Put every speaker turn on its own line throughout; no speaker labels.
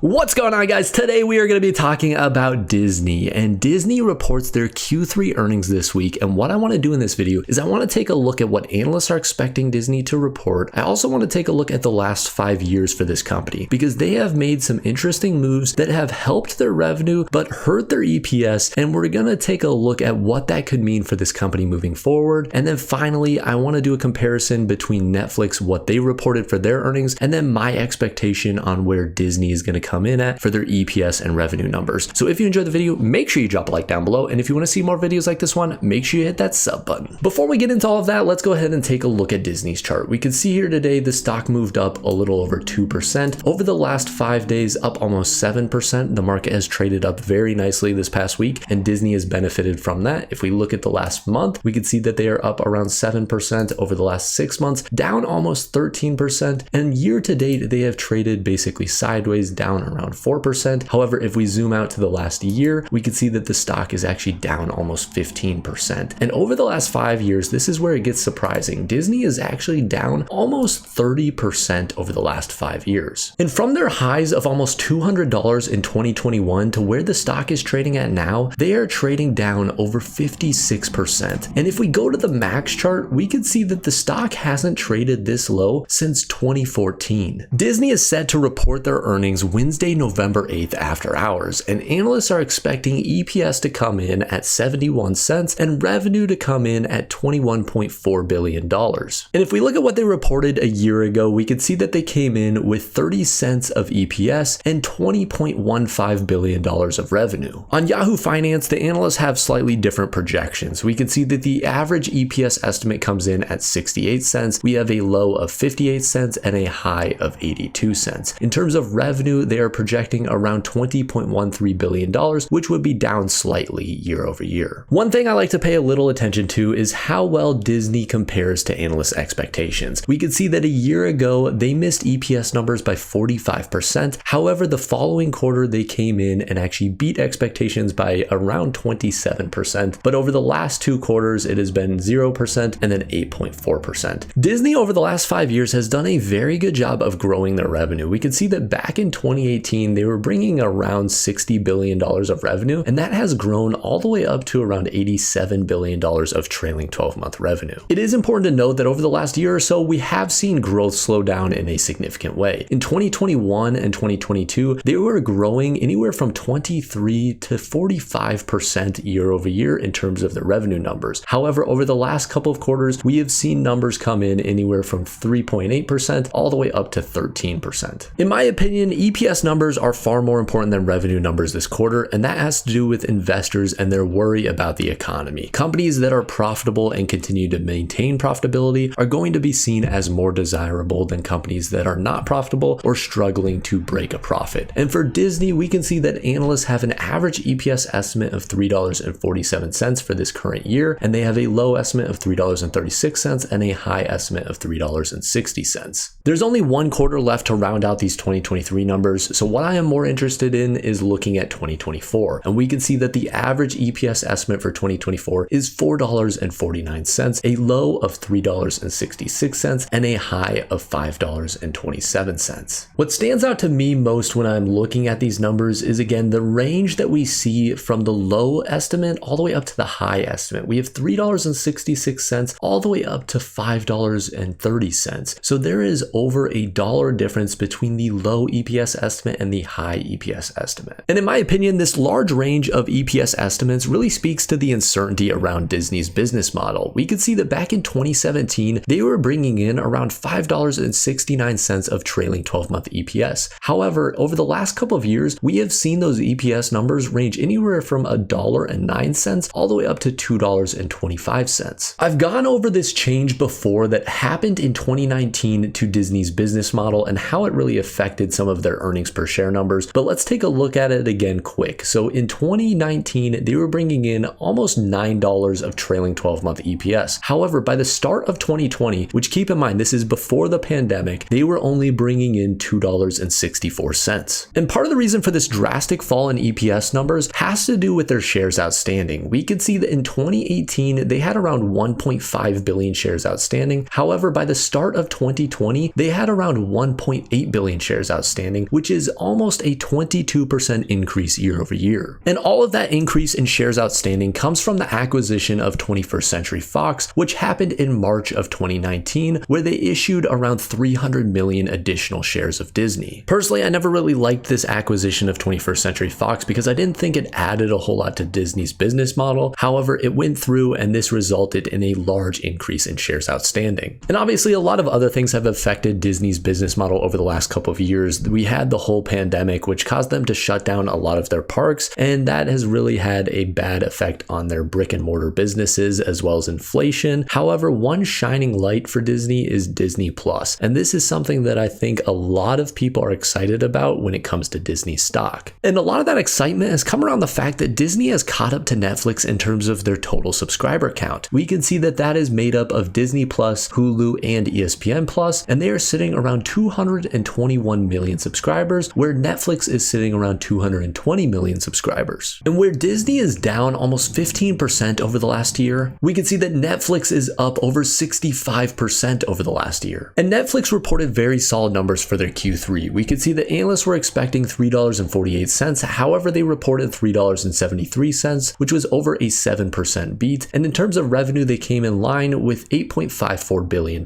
What's going on, guys? Today we are going to be talking about Disney, and Disney reports their Q3 earnings this week. And what I want to do in this video is I want to take a look at what analysts are expecting Disney to report. I also want to take a look at the last 5 years for this company because they have made some interesting moves that have helped their revenue but hurt their EPS. And we're going to take a look at what that could mean for this company moving forward. And then finally, I want to do a comparison between Netflix, what they reported for their earnings, and then my expectation on where Disney is going to come in at for their EPS and revenue numbers. So if you enjoyed the video, make sure you drop a like down below. And if you want to see more videos like this one, make sure you hit that sub button. Before we get into all of that, let's go ahead and take a look at Disney's chart. We can see here today, the stock moved up a little over 2%. Over the last 5 days, up almost 7%. The market has traded up very nicely this past week, and Disney has benefited from that. If we look at the last month, we can see that they are up around 7% over the last 6 months, down almost 13%. And year to date, they have traded basically sideways, down around 4%. However, if we zoom out to the last year, we can see that the stock is actually down almost 15%. And over the last 5 years, this is where it gets surprising. Disney is actually down almost 30% over the last 5 years. And from their highs of almost $200 in 2021 to where the stock is trading at now, they are trading down over 56%. And if we go to the max chart, we can see that the stock hasn't traded this low since 2014. Disney is set to report their earnings Wednesday, November 8th after hours, and analysts are expecting EPS to come in at 71 cents and revenue to come in at $21.4 billion. And if we look at what they reported a year ago, we can see that they came in with 30 cents of EPS and $20.15 billion of revenue. On Yahoo Finance, the analysts have slightly different projections. We can see that the average EPS estimate comes in at 68 cents. We have a low of 58 cents and a high of 82 cents. In terms of revenue, they are projecting around $20.13 billion, which would be down slightly year over year. One thing I like to pay a little attention to is how well Disney compares to analyst expectations. We can see that a year ago, they missed EPS numbers by 45%. However, the following quarter, they came in and actually beat expectations by around 27%. But over the last 2 quarters, it has been 0% and then 8.4%. Disney over the last 5 years has done a very good job of growing their revenue. We can see that back in 2018, they were bringing around $60 billion of revenue, and that has grown all the way up to around $87 billion of trailing 12-month revenue. It is important to note that over the last year or so, we have seen growth slow down in a significant way. In 2021 and 2022, they were growing anywhere from 23 to 45% year over year in terms of their revenue numbers. However, over the last couple of quarters, we have seen numbers come in anywhere from 3.8% all the way up to 13%. In my opinion, EPS numbers are far more important than revenue numbers this quarter, and that has to do with investors and their worry about the economy. Companies that are profitable and continue to maintain profitability are going to be seen as more desirable than companies that are not profitable or struggling to break a profit. And for Disney, we can see that analysts have an average EPS estimate of $3.47 for this current year, and they have a low estimate of $3.36 and a high estimate of $3.60. There's only 1 quarter left to round out these 2023 numbers, so what I am more interested in is looking at 2024, and we can see that the average EPS estimate for 2024 is $4.49, a low of $3.66, and a high of $5.27. What stands out to me most when I'm looking at these numbers is, again, the range that we see from the low estimate all the way up to the high estimate. We have $3.66 all the way up to $5.30. So there is over $1 difference between the low EPS estimate and the high EPS estimate. And in my opinion, this large range of EPS estimates really speaks to the uncertainty around Disney's business model. We could see that back in 2017, they were bringing in around $5.69 of trailing 12-month EPS. However, over the last couple of years, we have seen those EPS numbers range anywhere from $1.09 all the way up to $2.25. I've gone over this change before that happened in 2019 to Disney's business model and how it really affected some of their earnings per share numbers, but let's take a look at it again quick. So in 2019, they were bringing in almost $9 of trailing 12-month EPS. However, by the start of 2020, which keep in mind, this is before the pandemic, they were only bringing in $2.64. And part of the reason for this drastic fall in EPS numbers has to do with their shares outstanding. We could see that in 2018, they had around 1.5 billion shares outstanding. However, by the start of 2020, they had around 1.8 billion shares outstanding, which which is almost a 22% increase year over year. And all of that increase in shares outstanding comes from the acquisition of 21st Century Fox, which happened in March of 2019, where they issued around 300 million additional shares of Disney. Personally, I never really liked this acquisition of 21st Century Fox because I didn't think it added a whole lot to Disney's business model. However, it went through and this resulted in a large increase in shares outstanding. And obviously a lot of other things have affected Disney's business model over the last couple of years. We had the whole pandemic, which caused them to shut down a lot of their parks, and that has really had a bad effect on their brick and mortar businesses as well as inflation. However, one shining light for Disney is Disney Plus, and this is something that I think a lot of people are excited about when it comes to Disney stock. And a lot of that excitement has come around the fact that Disney has caught up to Netflix in terms of their total subscriber count. We can see that that is made up of Disney Plus, Hulu, and ESPN Plus, and they are sitting around 221 million subscribers, where Netflix is sitting around 220 million subscribers. And where Disney is down almost 15% over the last year, we can see that Netflix is up over 65% over the last year. And Netflix reported very solid numbers for their Q3. We could see that analysts were expecting $3.48, however they reported $3.73, which was over a 7% beat, and in terms of revenue they came in line with $8.54 billion.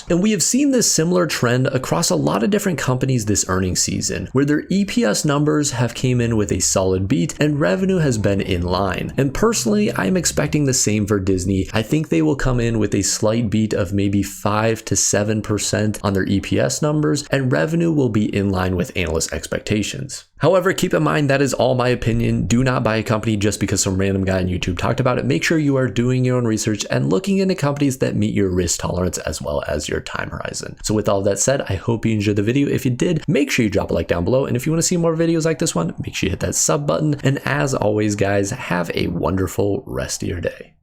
And we have seen this similar trend across a lot of different companies this earnings season, where their EPS numbers have came in with a solid beat and revenue has been in line. And personally, I'm expecting the same for Disney. I think they will come in with a slight beat of maybe 5 to 7% on their EPS numbers, and revenue will be in line with analyst expectations. However, keep in mind that is all my opinion. Do not buy a company just because some random guy on YouTube talked about it. Make sure you are doing your own research and looking into companies that meet your risk tolerance as well as your time horizon. So with all that said, I hope you enjoyed the video. If you did, make sure you drop a like down below. And if you want to see more videos like this one, make sure you hit that sub button. And as always, guys, have a wonderful rest of your day.